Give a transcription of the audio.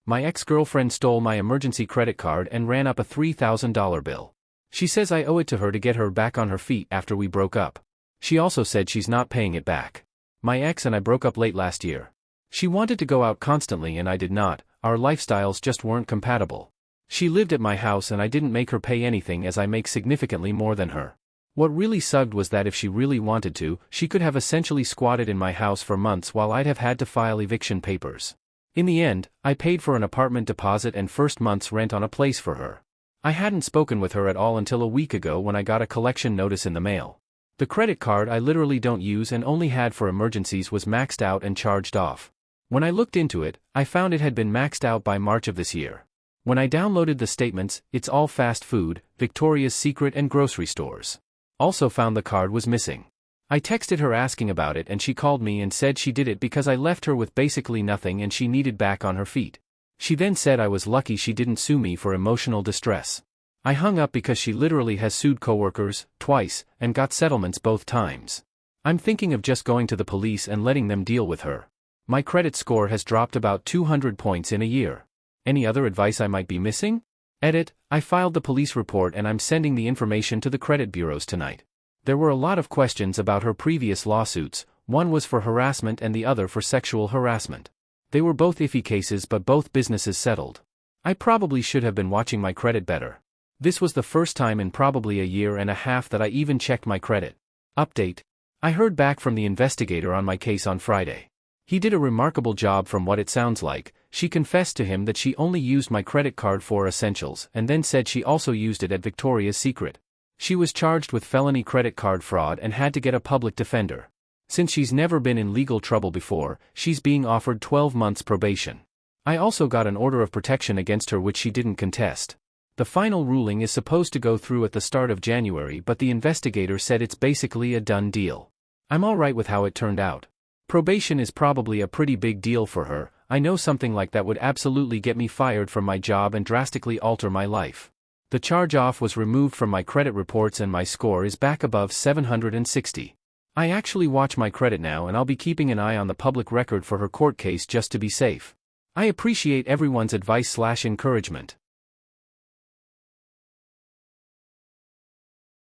My ex-girlfriend stole my emergency credit card and ran up a $3,000 bill. She says I owe it to her to get her back on her feet after we broke up. She also said she's not paying it back. My ex and I broke up late last year. She wanted to go out constantly and I did not, our lifestyles just weren't compatible. She lived at my house and I didn't make her pay anything as I make significantly more than her. What really sucked was that if she really wanted to, she could have essentially squatted in my house for months while I'd have had to file eviction papers. In the end, I paid for an apartment deposit and first month's rent on a place for her. I hadn't spoken with her at all until a week ago when I got a collection notice in the mail. The credit card I literally don't use and only had for emergencies was maxed out and charged off. When I looked into it, I found it had been maxed out by March of this year. When I downloaded the statements, it's all fast food, Victoria's Secret and grocery stores. Also found the card was missing. I texted her asking about it and she called me and said she did it because I left her with basically nothing and she needed back on her feet. She then said I was lucky she didn't sue me for emotional distress. I hung up because she literally has sued coworkers, twice, and got settlements both times. I'm thinking of just going to the police and letting them deal with her. My credit score has dropped about 200 points in a year. Any other advice I might be missing? Edit, I filed the police report and I'm sending the information to the credit bureaus tonight. There were a lot of questions about her previous lawsuits, one was for harassment and the other for sexual harassment. They were both iffy cases but both businesses settled. I probably should have been watching my credit better. This was the first time in probably a year and a half that I even checked my credit. Update. I heard back from the investigator on my case on Friday. He did a remarkable job from what it sounds like. She confessed to him that she only used my credit card for essentials and then said she also used it at Victoria's Secret. She was charged with felony credit card fraud and had to get a public defender. Since she's never been in legal trouble before, she's being offered 12 months probation. I also got an order of protection against her which she didn't contest. The final ruling is supposed to go through at the start of January but the investigator said it's basically a done deal. I'm alright with how it turned out. Probation is probably a pretty big deal for her. I know something like that would absolutely get me fired from my job and drastically alter my life. The charge-off was removed from my credit reports and my score is back above 760. I actually watch my credit now and I'll be keeping an eye on the public record for her court case just to be safe. I appreciate everyone's advice/encouragement.